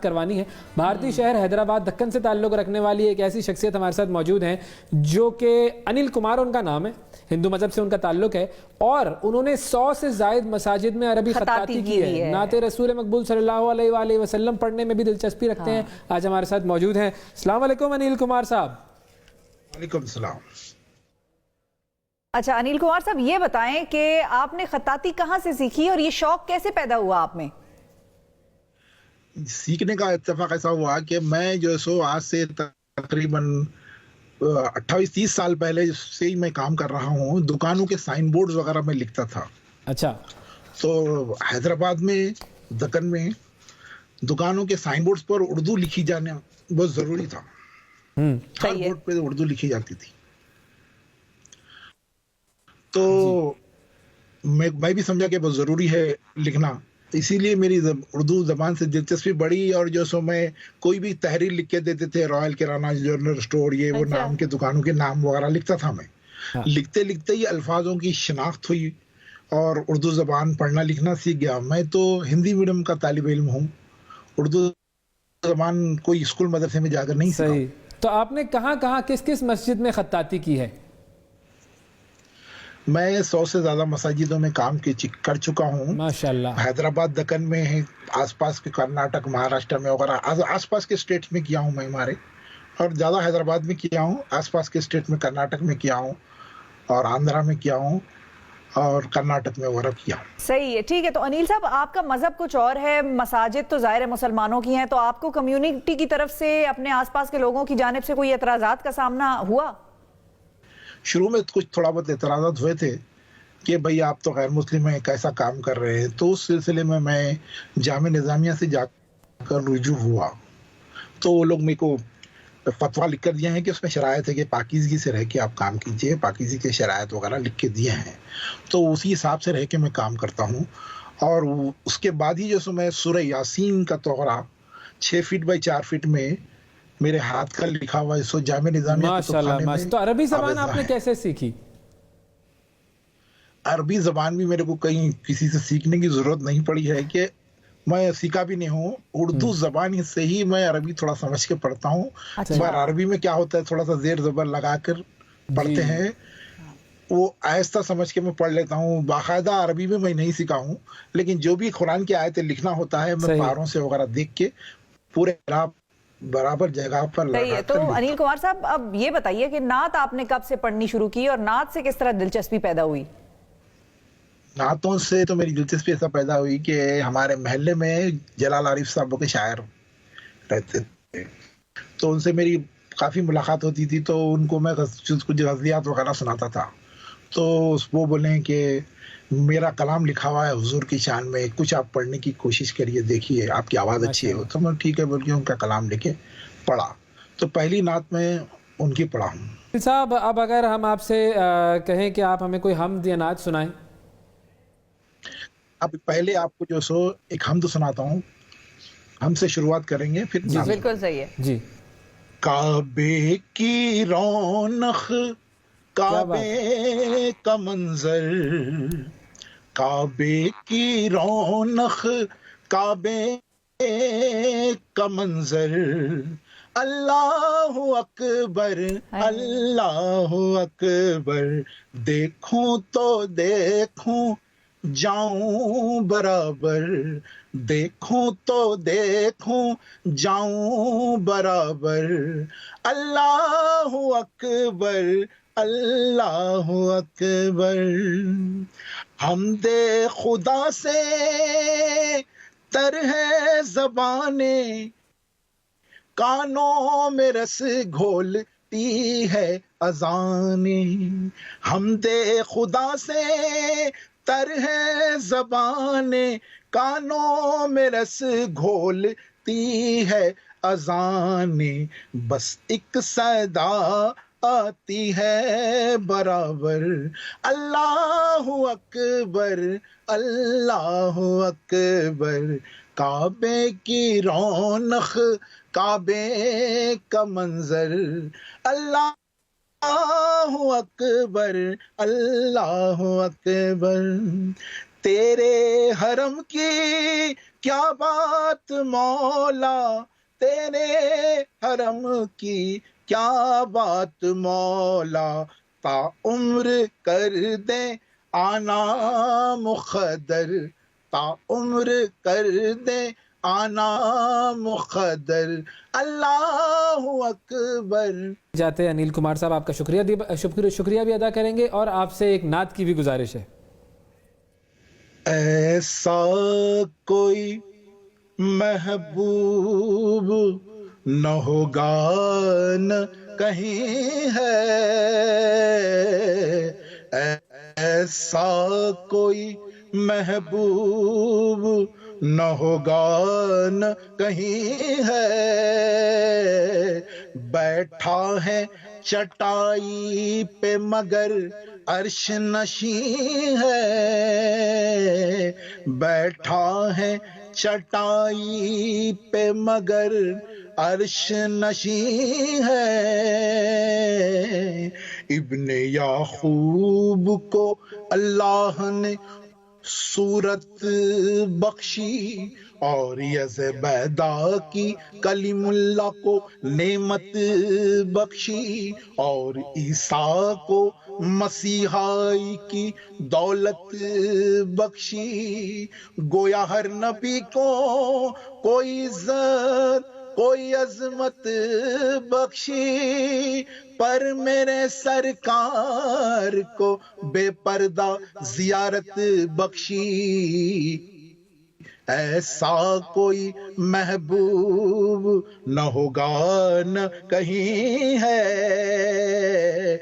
کروانی ہے. بھارتی شہر حیدرآباد دکن سے تعلق رکھنے والی ایک ایسی شخصیت ہمارے ساتھ موجود ہیں جو کہ انل کمار ان کا نام ہے, ہندو مذہب سے ان کا تعلق ہے, اور انہوں نے 100 سے زائد مساجد میں عربی خطاطی کی ہے. نعت رسول مقبول صلی اللہ علیہ وآلہ وسلم پڑھنے میں بھی دلچسپی رکھتے ہیں. آج ہمارے ساتھ موجود ہیں. السلام علیکم انل کمار صاحب. وعلیکم السلام. اچھا انل کمار صاحب, یہ بتائیں کہ آپ نے خطاطی کہاں سے سیکھی اور یہ شوق کیسے پیدا ہوا آپ میں؟ سیکھنے کا اتفاق ایسا ہوا کہ میں جو سو آج سے تقریباً 28-30 سال پہلے سے ہی میں کام کر رہا ہوں. دکانوں کے سائن بورڈز وغیرہ میں لکھتا تھا. اچھا. تو حیدرآباد میں دکن میں دکانوں کے سائن بورڈز پر اردو لکھی جانا بہت ضروری تھا. ہر بورڈ پہ اردو لکھی جاتی تھی. تو میں بھی سمجھا کہ بہت ضروری ہے لکھنا, اسی لیے میری اردو زبان سے دلچسپی بڑھی. اور جو سو میں کوئی بھی تحریر لکھ کے دیتے تھے, رائل کرانہ جنرل اسٹور, یہ وہ نام کے دکانوں کے نام وغیرہ لکھتا تھا میں. لکھتے لکھتے ہی الفاظوں کی شناخت ہوئی اور اردو زبان پڑھنا لکھنا سیکھ گیا. میں تو ہندی میڈیم کا طالب علم ہوں, اردو زبان کوئی اسکول مدرسے میں جا کر نہیں سیکھا. صحیح. تو آپ نے کہاں کہاں کس کس مسجد میں خطاطی کی ہے؟ میں 100 سے زیادہ مساجدوں میں کام کر چکا ہوں. ماشاءاللہ. حیدرآباد دکن میں, آس پاس کے کرناٹک, مہاراشٹر میں وغیرہ آس پاس کے اسٹیٹ میں کیا ہوں میں ہمارے, اور زیادہ حیدرآباد میں کیا ہوں. آس پاس کے اسٹیٹ میں کرناٹک میں کیا ہوں, اور آندھرا میں کیا ہوں, اور کرناٹک میں وغیرہ کیا ہوں. صحیح ہے, ٹھیک ہے. تو انل صاحب, آپ کا مذہب کچھ اور ہے, مساجد تو ظاہر مسلمانوں کی ہیں, تو آپ کو کمیونٹی کی طرف سے, اپنے آس پاس کے لوگوں کی جانب سے کوئی اعتراضات کا سامنا ہوا؟ شروع میں کچھ تھوڑا بہت اعتراضات ہوئے تھے کہ بھئی آپ تو غیر مسلم ہیں, کیسا کام کر رہے ہیں. تو اس سلسلے میں جامعہ نظامیہ سے جا کر رجوع ہوا. تو وہ لوگ میرے کو فتویٰ لکھ کر دیے ہیں کہ اس میں شرائط ہے کہ پاکیزگی سے رہ کے آپ کام کیجئے, پاکیزگی کے شرائط وغیرہ لکھ کے دیے ہیں. تو اسی حساب سے رہ کے میں کام کرتا ہوں. اور اس کے بعد ہی جو سو میں سورہ یاسین کا توغرہ 6 فٹ بائی 4 فٹ میں میرے ہاتھ کا لکھا ہوا ہے, سو جامعہ نظامیہ کے توخانے میں. تو عربی زبان آپ نے کیسے سیکھی؟ عربی زبان بھی میرے کو کہیں کسی سے سیکھنے کی ضرورت نہیں پڑی ہے, کہ میں سیکھا بھی نہیں ہوں. اردو زبان سے ہی میں عربی تھوڑا سمجھ کے پڑھتا ہوں. پر عربی میں کیا ہوتا ہے, تھوڑا سا زیر زبر لگا کر پڑھتے ہیں, وہ آہستہ سمجھ کے میں پڑھ لیتا ہوں. باقاعدہ عربی میں نہیں سیکھا ہوں, لیکن جو بھی قرآن کی آیتیں لکھنا ہوتا ہے میں پاروں سے وغیرہ دیکھ کے پورے برابر جگہ پر لگا کر. تو انل کمار صاحب, اب یہ بتائیے کہ نعت آپ نے کب سے پڑھنی شروع کی, اور نعت سے کس طرح دلچسپی پیدا ہوئی؟ نعتوں سے تو میری دلچسپی ایسا پیدا ہوئی کہ ہمارے محلے میں جلال عارف صاحب کے شاعر رہتے تھے, تو ان سے میری کافی ملاقات ہوتی تھی. تو ان کو میں کچھ غزلیات وغیرہ سناتا تھا. تو وہ بولیں کہ میرا کلام لکھا ہوا ہے حضور کی شان میں, کچھ آپ پڑھنے کی کوشش کریے, دیکھیے آپ کی آواز اچھی ہے. تو میں ٹھیک ہے بول کے ان کا کلام لکھے پڑھا. تو پہلی نعت میں ان کی پڑھا ہوں. صاحب, اب اگر ہم آپ سے کہیں کہ آپ ہمیں کوئی حمد یا نعت سنائیں. اب پہلے آپ کو جو سو ایک حمد سناتا ہوں, ہم سے شروعات کریں گے, پھر جی بالکل صحیح ہے. جی. کعبے کی رونق, کعبے کا منظر, کعبے کی رونق, کعبے کا منظر, اللہ اکبر اللہ اکبر, دیکھوں تو دیکھوں جاؤں برابر, دیکھوں تو دیکھوں جاؤں برابر, اللہ اکبر اللہ اکبر. حمد خدا سے تر ہے زبانیں, کانوں میں رس گھولتی ہے اذانیں. حمد خدا سے تر ہے زبانیں, کانوں میں رس گھولتی ہے اذانیں, بس ایک صدا آتی ہے برابر, اللہ اکبر اللہ اکبر. کعبے کی رونق, کعبے کا منظر, اللہ اکبر اللہ اکبر. تیرے حرم کی کیا بات مولا تیرے حرم کی، کیا بات مولا تا عمر کر دے آنا مقدر، تا عمر کر دے آنا مقدر، اللہ اکبر۔ جاتے انیل کمار صاحب آپ کا شکریہ بھی ادا کریں گے، اور آپ سے ایک نعت کی بھی گزارش ہے۔ ایسا کوئی محبوب نہ ہوگا نہ کہیں ہے، ایسا کوئی محبوب نہ ہوگا نہ کہیں ہے، بیٹھا ہے چٹائی پہ مگر عرش نشیں ہے، بیٹھا ہے چٹائی پہ مگر عرش نشیں ہے، ابن یعقوب کو اللہ نے صورت بخشی، اور یزبیدہ کی کلیم اللہ کو نعمت بخشی، اور عیسیٰ کو مسیحائی کی دولت بخشی، گویا ہر نبی کو کوئی عزت کوئی عظمت بخشی، پر میرے سرکار کو بے پردہ زیارت بخشی، ایسا کوئی محبوب نہ ہوگا نہ کہیں ہے۔